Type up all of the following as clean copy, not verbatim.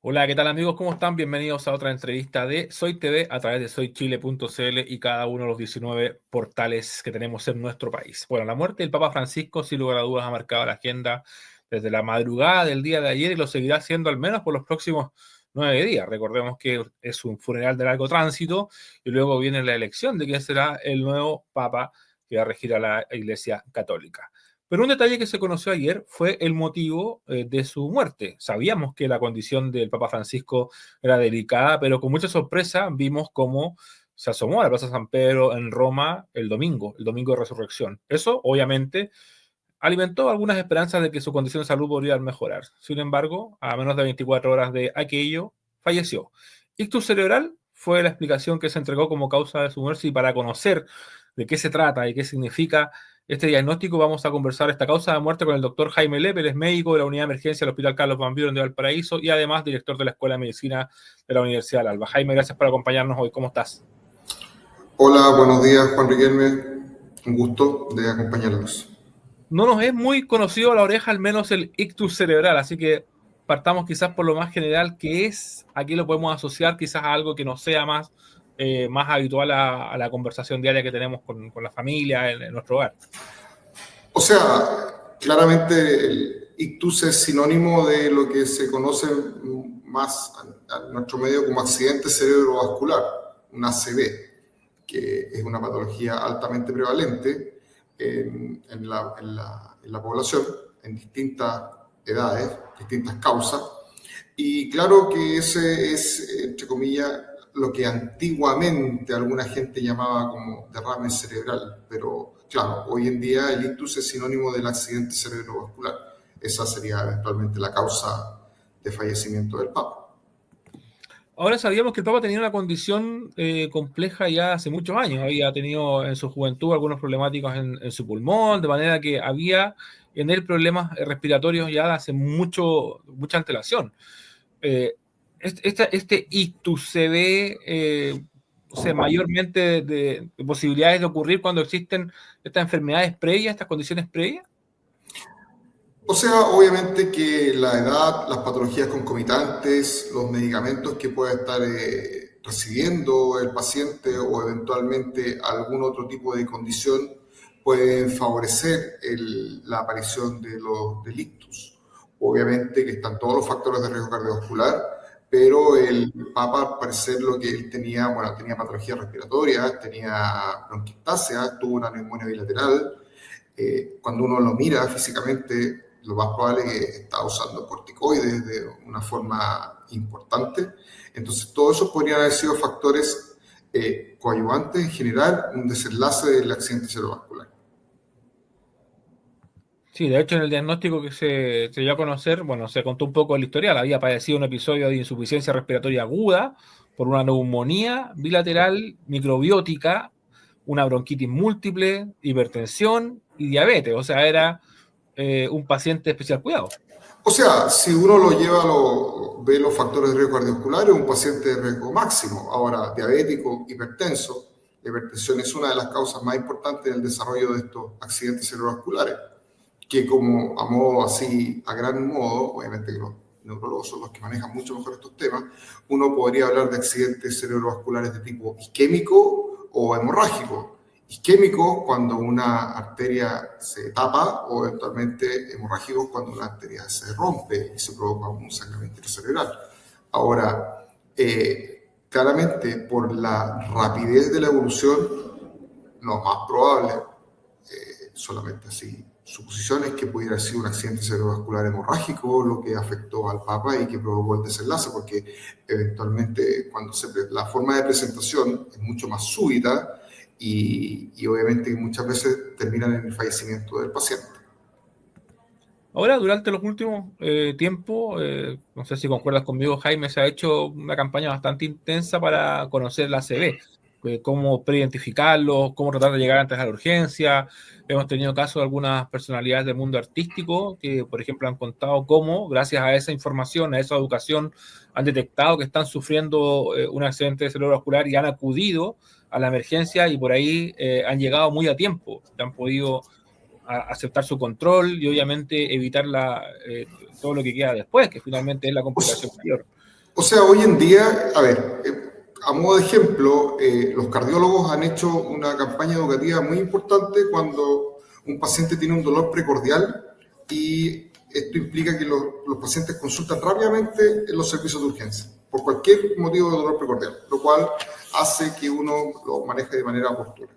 Hola, ¿qué tal amigos? ¿Cómo están? Bienvenidos a otra entrevista de Soy TV a través de soychile.cl y cada uno de los 19 portales que tenemos en nuestro país. Bueno, la muerte del Papa Francisco, sin lugar a dudas, ha marcado la agenda desde la madrugada del día de ayer y lo seguirá haciendo al menos por los próximos 9 días. Recordemos que es un funeral de largo tránsito y luego viene la elección de quién será el nuevo Papa que va a regir a la Iglesia Católica. Pero un detalle que se conoció ayer fue el motivo de su muerte. Sabíamos que la condición del Papa Francisco era delicada, pero con mucha sorpresa vimos cómo se asomó a la Plaza San Pedro en Roma el domingo de Resurrección. Eso, obviamente, alimentó algunas esperanzas de que su condición de salud podría mejorar. Sin embargo, a menos de 24 horas de aquello, falleció. Ictus cerebral fue la explicación que se entregó como causa de su muerte y para conocer de qué se trata y qué significa este diagnóstico, vamos a conversar esta causa de muerte con el doctor Jaime Lepe, él es médico de la Unidad de Emergencia del Hospital Carlos Van de Valparaíso y además director de la Escuela de Medicina de la Universidad del Alba. Jaime, gracias por acompañarnos hoy. ¿Cómo estás? Hola, buenos días, Juan Riquelme. Un gusto de acompañarlos. No nos es muy conocido a la oreja, al menos el ictus cerebral, así que partamos quizás por lo más general, ¿qué es? Aquí lo podemos asociar quizás a algo que no sea más habitual a la conversación diaria que tenemos con la familia en nuestro hogar. O sea, claramente el ictus es sinónimo de lo que se conoce más en nuestro medio como accidente cerebrovascular, un ACV, que es una patología altamente prevalente en la población, en distintas edades, distintas causas. Y claro que ese es, entre comillas, lo que antiguamente alguna gente llamaba como derrame cerebral, pero claro, hoy en día el ictus es sinónimo del accidente cerebrovascular. Esa sería eventualmente la causa de fallecimiento del Papa. Ahora sabíamos que el Papa tenía una condición compleja ya hace muchos años. Había tenido en su juventud algunos problemáticos en su pulmón, de manera que había en él problemas respiratorios ya hace mucha antelación. Eh, este ictus se ve o sea, mayormente de posibilidades de ocurrir cuando existen estas enfermedades previas, estas condiciones previas. O sea, obviamente que la edad, las patologías concomitantes, los medicamentos que pueda estar recibiendo el paciente o eventualmente algún otro tipo de condición pueden favorecer la aparición de los delictos. Obviamente que están todos los factores de riesgo cardiovascular, pero el Papa, al parecer, lo que él tenía, bueno, tenía patologías respiratorias, tenía bronquiectasia, tuvo una neumonía bilateral. Cuando uno lo mira físicamente, lo más probable es que está usando corticoides de una forma importante. Entonces, todos esos podrían haber sido factores coadyuvantes en general, un desenlace del accidente cerebrovascular. Sí, de hecho en el diagnóstico que se dio a conocer, bueno, se contó un poco el historial. Había padecido un episodio de insuficiencia respiratoria aguda por una neumonía bilateral microbiótica, una bronquitis múltiple, hipertensión y diabetes. O sea, era un paciente de especial cuidado. O sea, si uno lo lleva, ve los factores de riesgo cardiovascular, es un paciente de riesgo máximo. Ahora, diabético, hipertenso, la hipertensión es una de las causas más importantes en el desarrollo de estos accidentes cerebrovasculares, que como a modo así, a gran modo, obviamente que los neurólogos son los que manejan mucho mejor estos temas, uno podría hablar de accidentes cerebrovasculares de tipo isquémico o hemorrágico. Isquémico cuando una arteria se tapa o eventualmente hemorrágico cuando una arteria se rompe y se provoca un sangramiento cerebral. Ahora, claramente por la rapidez de la evolución, lo más probable, solamente así suposiciones, que pudiera haber sido un accidente cerebrovascular hemorrágico lo que afectó al Papa y que provocó el desenlace, porque eventualmente la forma de presentación es mucho más súbita y obviamente muchas veces terminan en el fallecimiento del paciente. Ahora, durante los últimos tiempos, no sé si concuerdas conmigo, Jaime, se ha hecho una campaña bastante intensa para conocer la ACV, cómo preidentificarlos, cómo tratar de llegar antes a la urgencia. Hemos tenido casos de algunas personalidades del mundo artístico que, por ejemplo, han contado cómo, gracias a esa información, a esa educación, han detectado que están sufriendo un accidente cerebrovascular y han acudido a la emergencia y por ahí han llegado muy a tiempo, han podido aceptar su control y obviamente evitar todo lo que queda después, que finalmente es la O complicación mayor. O sea, hoy en día, a ver, a modo de ejemplo, los cardiólogos han hecho una campaña educativa muy importante cuando un paciente tiene un dolor precordial y esto implica que los pacientes consultan rápidamente en los servicios de urgencia por cualquier motivo de dolor precordial, lo cual hace que uno lo maneje de manera oportuna.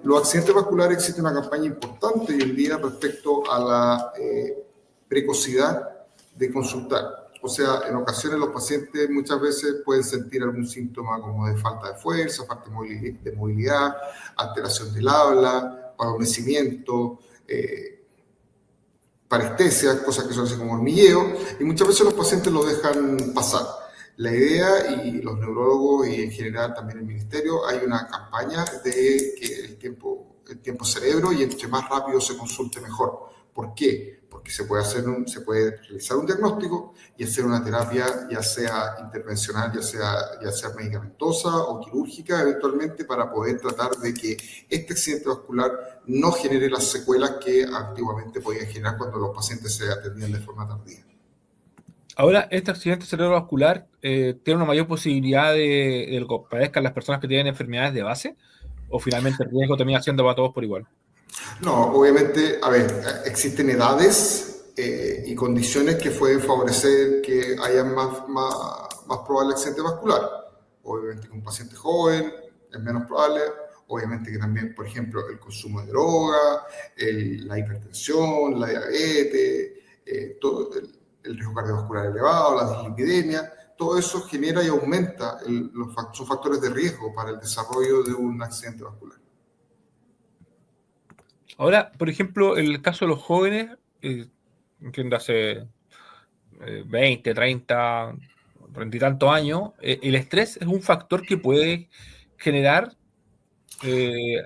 Los accidentes vasculares existe una campaña importante hoy en día respecto a la precocidad de consultar. O sea, en ocasiones los pacientes muchas veces pueden sentir algún síntoma como de falta de fuerza, falta de movilidad, alteración del habla, adormecimiento, parestesia, cosas que son así como hormigueo, y muchas veces los pacientes lo dejan pasar. La idea, y los neurólogos y en general también el ministerio, hay una campaña de que el tiempo cerebro, y entre más rápido se consulte mejor. ¿Por qué? Porque se puede realizar un diagnóstico y hacer una terapia, ya sea intervencional, ya sea medicamentosa o quirúrgica eventualmente, para poder tratar de que este accidente vascular no genere las secuelas que antiguamente podían generar cuando los pacientes se atendían de forma tardía. Ahora, este accidente cerebrovascular tiene una mayor posibilidad de que lo padezcan las personas que tienen enfermedades de base, o finalmente el riesgo termina siendo para todos por igual. No, obviamente, a ver, existen edades y condiciones que pueden favorecer que haya más probable accidente vascular. Obviamente que un paciente joven es menos probable. Obviamente que también, por ejemplo, el consumo de droga, la hipertensión, la diabetes, todo el riesgo cardiovascular elevado, la dislipidemia, todo eso genera y aumenta son factores de riesgo para el desarrollo de un accidente vascular. Ahora, por ejemplo, el caso de los jóvenes, entiéndase 20, 30, 30 y tantos años, el estrés es un factor que puede generar eh,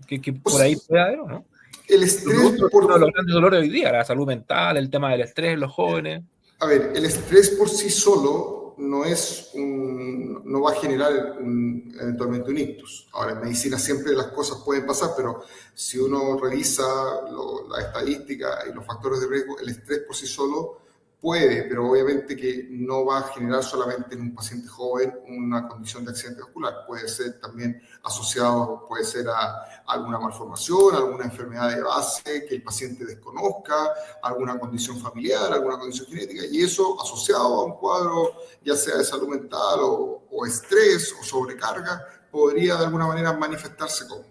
que por ahí Pues, pueda haber, ¿no? el estrés Uno de los grandes dolores hoy día, la salud mental, el tema del estrés en los jóvenes. A ver, el estrés por sí solo no va a generar eventualmente un ictus. Ahora, en medicina siempre las cosas pueden pasar, pero si uno revisa la estadística y los factores de riesgo, el estrés por sí solo puede, pero obviamente que no va a generar solamente en un paciente joven una condición de accidente vascular. Puede ser también asociado, puede ser a alguna malformación, alguna enfermedad de base que el paciente desconozca, alguna condición familiar, alguna condición genética, y eso asociado a un cuadro ya sea de salud mental o estrés o sobrecarga, podría de alguna manera manifestarse como.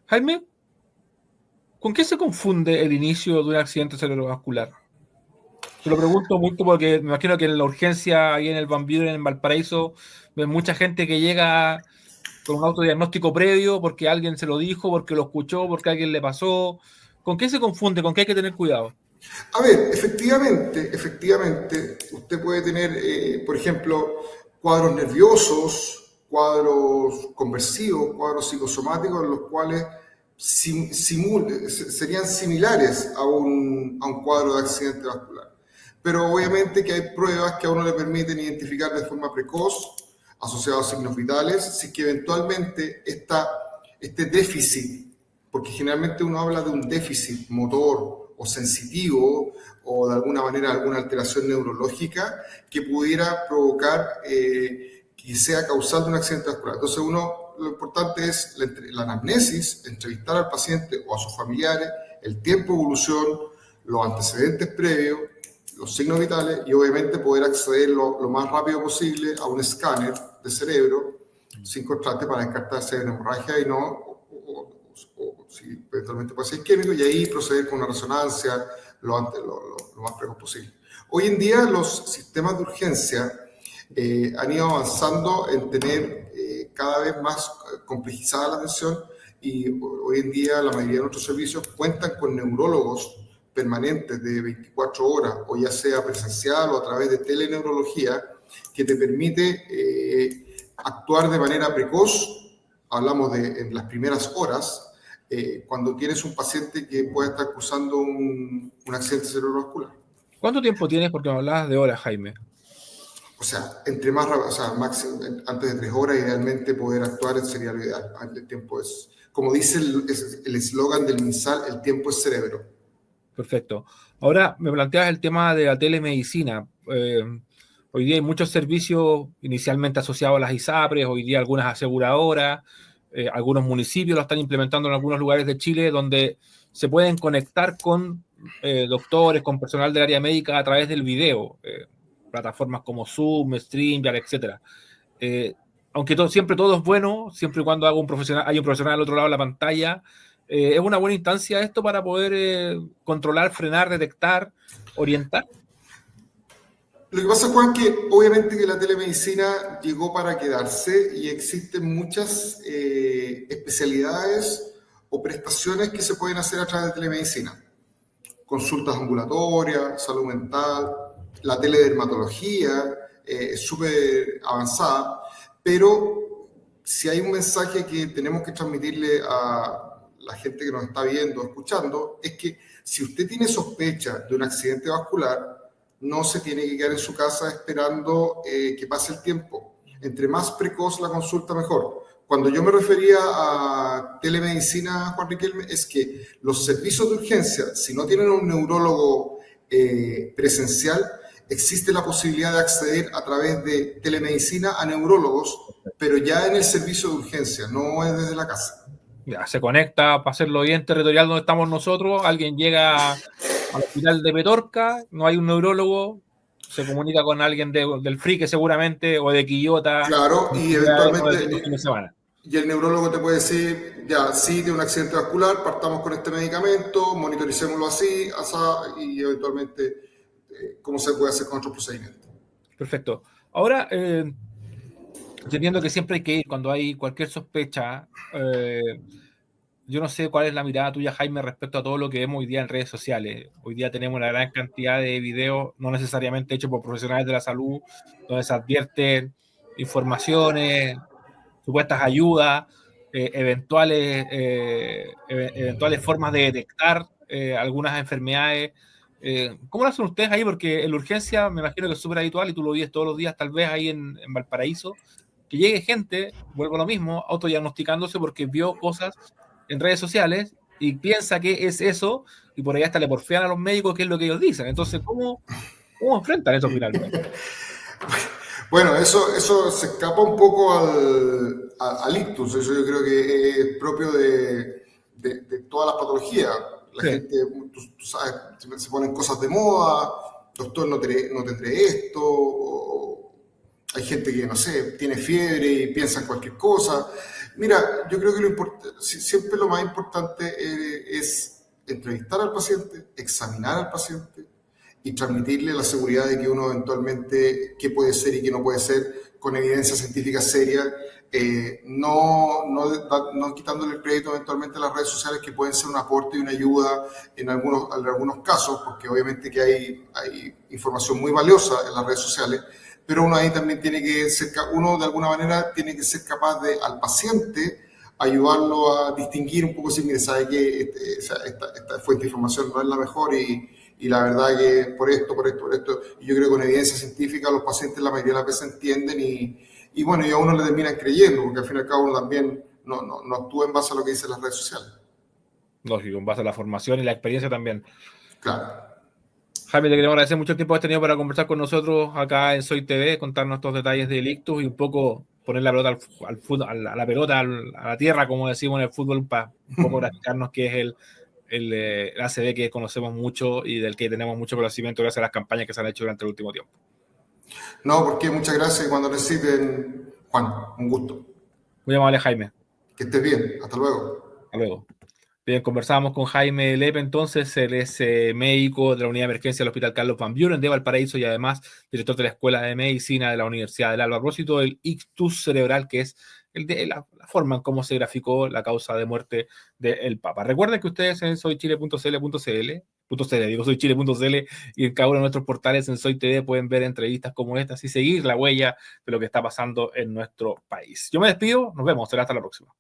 Jaime, ¿con qué se confunde el inicio de un accidente cerebrovascular? Te lo pregunto mucho porque me imagino que en la urgencia ahí en el Bambino, en Valparaíso, ven mucha gente que llega con un autodiagnóstico previo porque alguien se lo dijo, porque lo escuchó, porque alguien le pasó. ¿Con qué se confunde? ¿Con qué hay que tener cuidado? A ver, efectivamente, usted puede tener, por ejemplo, cuadros nerviosos, cuadros conversivos, cuadros psicosomáticos, en los cuales serían similares a un cuadro de accidente vascular. Pero obviamente que hay pruebas que a uno le permiten identificar de forma precoz, asociados a signos vitales, si que eventualmente este déficit, porque generalmente uno habla de un déficit motor o sensitivo o de alguna manera alguna alteración neurológica que pudiera provocar que sea causal de un accidente vascular. Entonces lo importante es la anamnesis, entrevistar al paciente o a sus familiares, el tiempo de evolución, los antecedentes previos, los signos vitales y obviamente poder acceder lo más rápido posible a un escáner de cerebro sin contraste para descartar si hay una hemorragia y no, o si eventualmente puede ser isquémico, y ahí proceder con una resonancia lo más precoz posible. Hoy en día los sistemas de urgencia han ido avanzando en tener cada vez más complejizada la atención y hoy en día la mayoría de nuestros servicios cuentan con neurólogos permanentes de 24 horas, o ya sea presencial o a través de teleneurología, que te permite actuar de manera precoz. Hablamos de en las primeras horas, cuando tienes un paciente que puede estar cursando un accidente cerebrovascular. ¿Cuánto tiempo tienes? Porque me hablabas de horas, Jaime. O sea, entre más, o sea, máximo, antes de 3 horas, idealmente poder actuar sería lo ideal. El tiempo es, como dice el eslogan del MinSal, el tiempo es cerebro. Perfecto. Ahora me planteas el tema de la telemedicina. Hoy día hay muchos servicios inicialmente asociados a las ISAPRES, hoy día algunas aseguradoras, algunos municipios lo están implementando en algunos lugares de Chile donde se pueden conectar con doctores, con personal del área médica a través del video, plataformas como Zoom, StreamYard, etcétera. Aunque siempre todo es bueno, siempre y cuando hay un profesional al otro lado de la pantalla, es una buena instancia esto para poder controlar, frenar, detectar, orientar. Lo que pasa, Juan, que obviamente que la telemedicina llegó para quedarse y existen muchas especialidades o prestaciones que se pueden hacer a través de telemedicina. Consultas ambulatorias, salud mental, la teledermatología es súper avanzada, pero si hay un mensaje que tenemos que transmitirle a la gente que nos está viendo, escuchando, es que si usted tiene sospecha de un accidente vascular, no se tiene que quedar en su casa esperando que pase el tiempo. Entre más precoz la consulta, mejor. Cuando yo me refería a telemedicina, Juan Riquelme, es que los servicios de urgencia, si no tienen un neurólogo presencial, existe la posibilidad de acceder a través de telemedicina a neurólogos, pero ya en el servicio de urgencia, no es desde la casa. Ya, se conecta para hacerlo bien territorial donde estamos nosotros, alguien llega al hospital de Petorca, no hay un neurólogo, se comunica con alguien del Frique seguramente, o de Quillota, claro, y eventualmente de fin de semana. Y el neurólogo te puede decir, ya, sí, tiene un accidente vascular, partamos con este medicamento, monitoricémoslo así, asá, y eventualmente cómo se puede hacer con otros procedimientos. Perfecto. Ahora, entendiendo que siempre hay que ir cuando hay cualquier sospecha, yo no sé cuál es la mirada tuya, Jaime, respecto a todo lo que vemos hoy día en redes sociales. Hoy día tenemos una gran cantidad de videos, no necesariamente hechos por profesionales de la salud, donde se advierten informaciones, supuestas ayudas, eventuales formas de detectar algunas enfermedades. ¿Cómo lo hacen ustedes ahí? Porque en la urgencia me imagino que es súper habitual y tú lo vives todos los días, tal vez ahí en Valparaíso, que llegue gente, vuelvo a lo mismo, autodiagnosticándose porque vio cosas en redes sociales y piensa que es eso y por ahí hasta le porfían a los médicos qué es lo que ellos dicen. Entonces, ¿cómo enfrentan eso finalmente? Bueno, eso se escapa un poco al ictus, eso yo creo que es propio de todas las patologías. La Sí. gente, tú sabes, se ponen cosas de moda, doctor, no tendré esto, o hay gente que, no sé, tiene fiebre y piensa en cualquier cosa. Mira, yo creo que siempre lo más importante es entrevistar al paciente, examinar al paciente y transmitirle la seguridad de que uno eventualmente, qué puede ser y qué no puede ser, con evidencia científica seria, no quitándole el crédito eventualmente a las redes sociales, que pueden ser un aporte y una ayuda en algunos casos, porque obviamente que hay información muy valiosa en las redes sociales, pero uno ahí también tiene que ser, uno de alguna manera tiene que ser capaz de al paciente ayudarlo a distinguir un poco, si mire, sabe que esta fuente de información no es la mejor y la verdad que por esto, y yo creo que con evidencia científica los pacientes la mayoría de las veces entienden y bueno, y a uno le terminan creyendo, porque al fin y al cabo uno también no actúa en base a lo que dicen las redes sociales. Lógico, en base a la formación y la experiencia también. Claro. Jaime, te queremos agradecer mucho el tiempo que has tenido para conversar con nosotros acá en Soy TV, contarnos estos detalles del ictus y un poco poner la pelota al fútbol, a la pelota, a la tierra, como decimos en el fútbol, para un poco graficarnos qué es el ACV que conocemos mucho y del que tenemos mucho conocimiento gracias a las campañas que se han hecho durante el último tiempo. No, porque muchas gracias y cuando necesiten, Juan, un gusto. Muy amable, Jaime. Que estés bien. Hasta luego. Hasta luego. Bien, conversábamos con Jaime Lepe, entonces, él es médico de la unidad de emergencia del Hospital Carlos Van Buren de Valparaíso y además director de la Escuela de Medicina de la Universidad del Alba, a propósito del ictus cerebral, que es la forma en cómo se graficó la causa de muerte del Papa. Recuerden que ustedes en soychile.cl y en cada uno de nuestros portales en Soy TV pueden ver entrevistas como estas y seguir la huella de lo que está pasando en nuestro país. Yo me despido, nos vemos, será hasta la próxima.